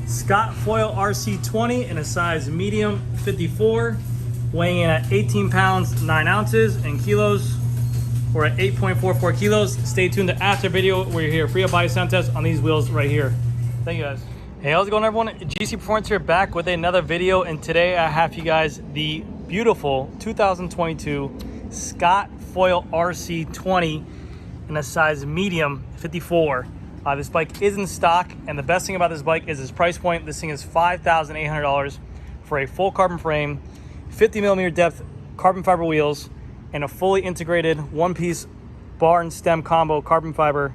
Scott Foil RC20 in a size medium 54, weighing in at 18 pounds 9 ounces in kilos. We're at 8.44 kilos. Stay tuned to after video where you hear free up body sound test on these wheels right here. Thank you guys. Hey, how's it going everyone? GC Performance here, back with another video, and today I have for you guys the beautiful 2022 Scott Foil RC20 in a size medium 54. This bike is in stock, and the best thing about this bike is its price point. This thing is $5,800 for a full carbon frame, 50mm depth carbon fiber wheels, and a fully integrated one-piece bar and stem combo carbon fiber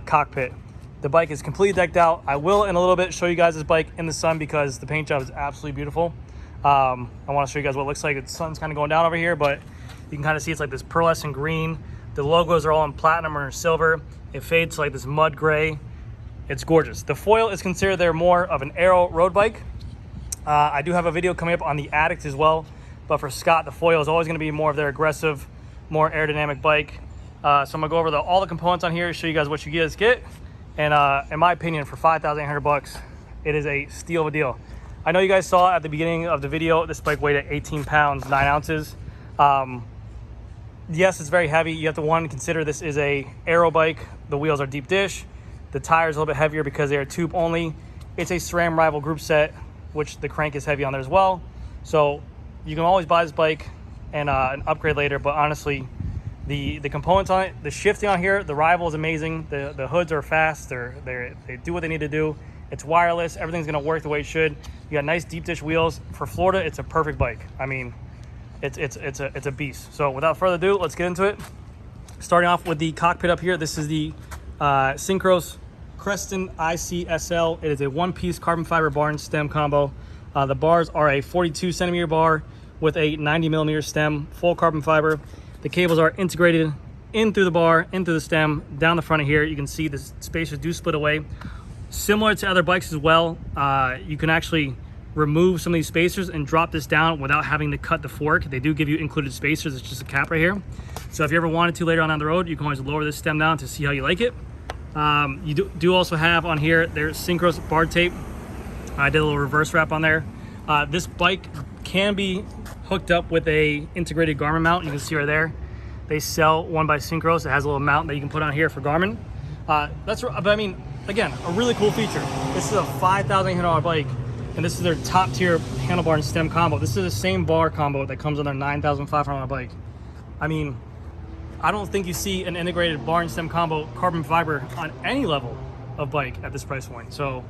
cockpit. The bike is completely decked out. I will in a little bit show you guys this bike in the sun because the paint job is absolutely beautiful. I want to show you guys what it looks like. The sun's kind of going down over here, but you can kind of see it's like this pearlescent green. The logos are all in platinum or silver. It fades to like this mud gray. It's gorgeous. The foil is considered there more of an aero road bike. I do have a video coming up on the Addict as well, but for Scott, the foil is always going to be more of their aggressive, more aerodynamic bike. So I'm going to go over all the components on here, show you guys what you guys get. And in my opinion, for $5,800, it is a steal of a deal. I know you guys saw at the beginning of the video, this bike weighed at 18 pounds, 9 ounces. Yes, it's very heavy. You have to consider this is a aero bike. The wheels are deep dish. The tires are a little bit heavier because they are tube only. It's a SRAM rival group set, which the crank is heavy on there as well. So you can always buy this bike and upgrade later, but honestly, the components on it, the shifting on here, the rival is amazing. The hoods are fast. They do what they need to do. It's wireless. Everything's gonna work the way it should. You got nice deep dish wheels. For Florida, it's a perfect bike. I mean, it's a beast. So without further ado, let's get into it. Starting off with the cockpit up here, this is the Synchro Creston ICSL. It is a one-piece carbon fiber bar and stem combo. The bars are a 42 centimeter bar with a 90mm stem, full carbon fiber. The cables are integrated in through the bar, into the stem, down the front of here. You can see the spacers do split away. Similar to other bikes as well, you can actually remove some of these spacers and drop this down without having to cut the fork. They do give you included spacers. It's just a cap right here. So if you ever wanted to later on down the road, you can always lower this stem down to see how you like it. You do also have on here, there's Synchro Bar Tape. I did a little reverse wrap on there. This bike can be hooked up with a integrated Garmin mount. You can see right there. They sell one by Synchro. It has a little mount that you can put on here for Garmin. But I mean, again, a really cool feature. This is a $5,800 bike, and this is their top tier handlebar and stem combo. This is the same bar combo that comes on their $9,500 bike. I mean, I don't think you see an integrated bar and stem combo carbon fiber on any level of bike at this price point. So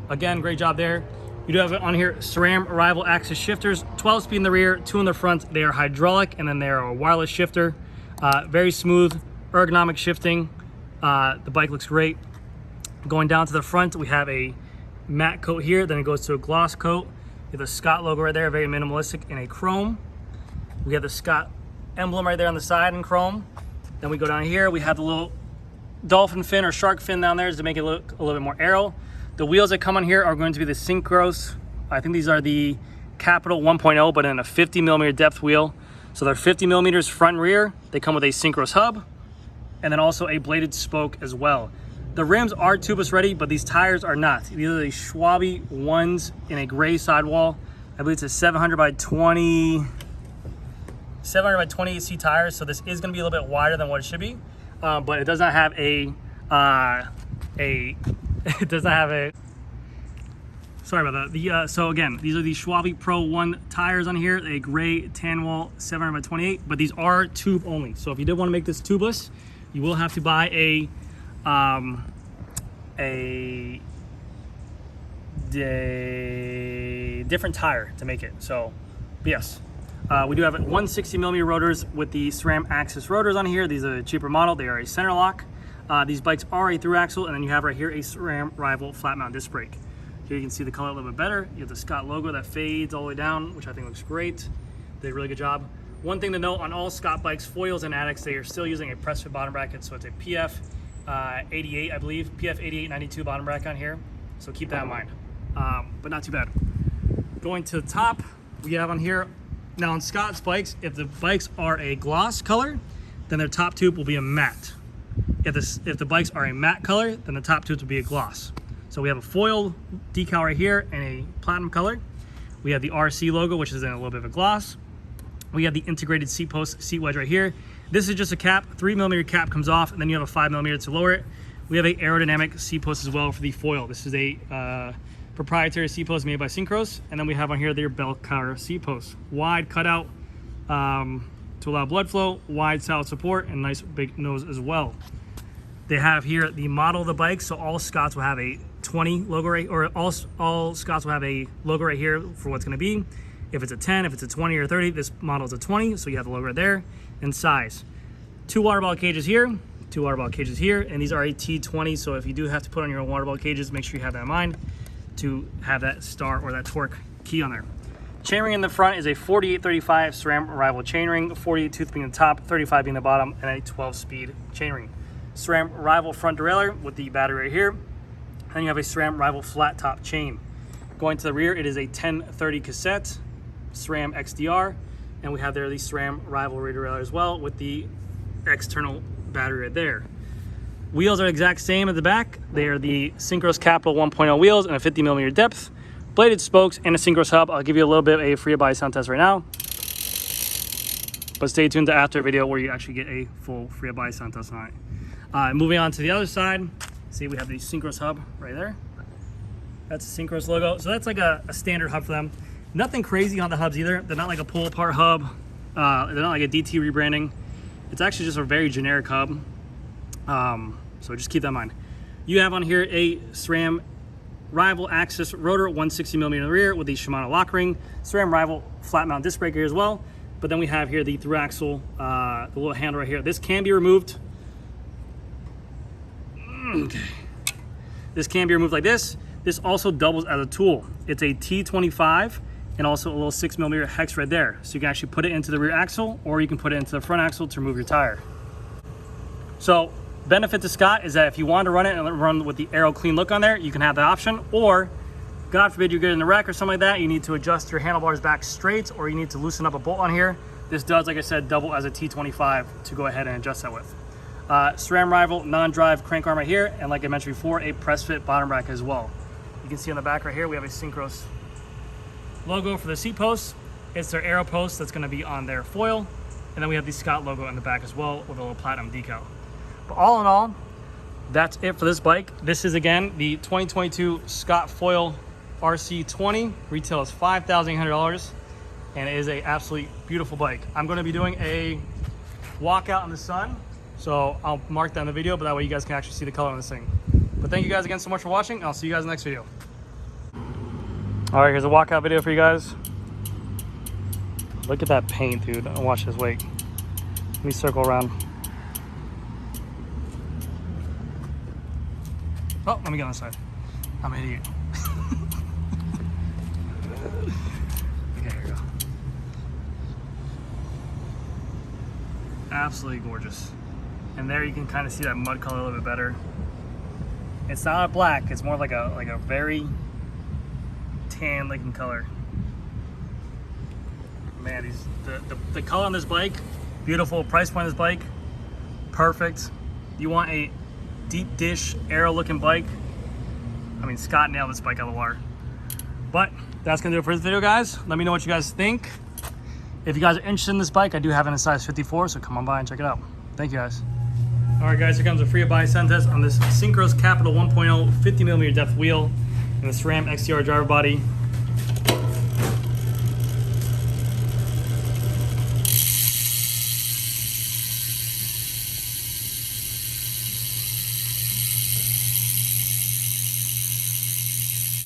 again, great job there. You do have it on here, SRAM rival axis shifters, 12 speed in the rear, 2 in the front. They are hydraulic, and then they are a wireless shifter. Very smooth, ergonomic shifting. The bike looks great. Going down to the front, we have a matte coat here, then it goes to a gloss coat. You have the Scott logo right there, very minimalistic, in a chrome. We have the Scott emblem right there on the side in chrome. Then we go down here, we have the little dolphin fin or shark fin down there to make it look a little bit more aero. The wheels that come on here are going to be the Synchros. I think these are the Capital 1.0, but in a 50mm depth wheel. So they're 50mm front and rear. They come with a Synchros hub, and then also a bladed spoke as well. The rims are tubeless ready, but these tires are not. These are the Schwabe ones in a gray sidewall. I believe it's a 700 by 20 AC tires, so this is going to be a little bit wider than what it should be, but it does not have sorry about that. So again, these are the Schwabe Pro 1 tires on here, a gray tan wall 700 by 28, but these are tube only. So if you did want to make this tubeless, you will have to buy a different tire to make it. So yes, we do have 160mm rotors with the SRAM Axis rotors on here. These are a cheaper model. They are a center lock. These bikes are a Thru Axle, and then you have right here a SRAM rival flat mount disc brake. Here you can see the color a little bit better. You have the Scott logo that fades all the way down, which I think looks great. They did a really good job. One thing to note on all Scott bikes, foils and addicts, they are still using a press fit bottom bracket, so it's a PF 88, I believe, PF 8892 bottom bracket on here. So keep that in mind, but not too bad. Going to the top, we have on here, now on Scott's bikes, if the bikes are a gloss color, then their top tube will be a matte. If the bikes are a matte color, then the top tubes will be a gloss. So we have a foil decal right here in a platinum color. We have the RC logo, which is in a little bit of a gloss. We have the integrated seat post, seat wedge right here. This is just a cap, 3mm cap comes off, and then you have a 5mm to lower it. We have a aerodynamic seat post as well for the foil. This is a proprietary seat post made by Synchros. And then we have on here their bell cower seat post. Wide cutout to allow blood flow, wide solid support, and nice big nose as well. They have here the model of the bike, so all Scots will have a 20 logo right, or all Scots will have a logo right here for what's going to be. If it's a 10, if it's a 20 or 30, this model is a 20, so you have the logo right there. And size. 2 water bottle cages here, 2 water bottle cages here, and these are a T20, so if you do have to put on your own water bottle cages, make sure you have that in mind to have that star or that torque key on there. Chainring in the front is a 4835 SRAM Rival chainring, 48 tooth being the top, 35 being the bottom, and a 12-speed chainring. SRAM Rival front derailleur with the battery right here. And you have a SRAM Rival flat top chain. Going to the rear, it is a 1030 cassette, SRAM XDR, and we have there the SRAM Rival rear derailleur as well with the external battery right there. Wheels are exact same at the back. They are the Synchros Capital 1.0 wheels and a 50mm depth, bladed spokes, and a Synchros hub. I'll give you a little bit of a free body sound test right now, but stay tuned to after video where you actually get a full free body sound test on it. Moving on to the other side, see we have the Synchros hub right there. That's the Synchros logo. So that's like a standard hub for them. Nothing crazy on the hubs either. They're not like a pull apart hub. They're not like a DT rebranding. It's actually just a very generic hub. So just keep that in mind. You have on here a SRAM Rival Axis rotor, 160mm in the rear with the Shimano lock ring. SRAM Rival flat mount disc brake here as well. But then we have here the Thru Axle, the little handle right here. This can be removed. Okay. This can be removed like this. This also doubles as a tool. It's a T25 and also a little 6mm hex right there. So you can actually put it into the rear axle or you can put it into the front axle to remove your tire. So benefit to Scott is that if you want to run it and run with the aero clean look on there, you can have that option. Or God forbid you get in a wreck or something like that, you need to adjust your handlebars back straight or you need to loosen up a bolt on here. This does, like I said, double as a T25 to go ahead and adjust that with. SRAM Rival non-drive crank arm right here, and like I mentioned before, a press fit bottom rack as well. You can see on the back right here, we have a Synchros logo for the seat posts. It's their aero post that's gonna be on their foil. And then we have the Scott logo on the back as well with a little platinum decal. But all in all, that's it for this bike. This is again, the 2022 Scott Foil RC20. Retail is $5,800 and it is a absolutely beautiful bike. I'm gonna be doing a walkout in the sun. So I'll mark that in the video, but that way you guys can actually see the color on this thing. But thank you guys again so much for watching. I'll see you guys in the next video. All right, here's a walkout video for you guys. Look at that paint, dude. Watch this, wait. Let me circle around. Oh, let me get on the side. I'm an idiot. Okay, here we go. Absolutely gorgeous. And there you can kind of see that mud color a little bit better. It's not a black, it's more like a very tan looking color. Man, the color on this bike, beautiful. Price point of this bike, perfect. You want a deep dish aero looking bike, I mean, Scott nailed this bike out of the water. But that's gonna do it for this video, guys. Let me know what you guys think. If you guys are interested in this bike, I do have it in a size 54, so come on by and check it out. Thank you, guys. All right, guys, here comes a free buy sound test on this Synchros Capital 1.0 50mm depth wheel and the SRAM XDR driver body.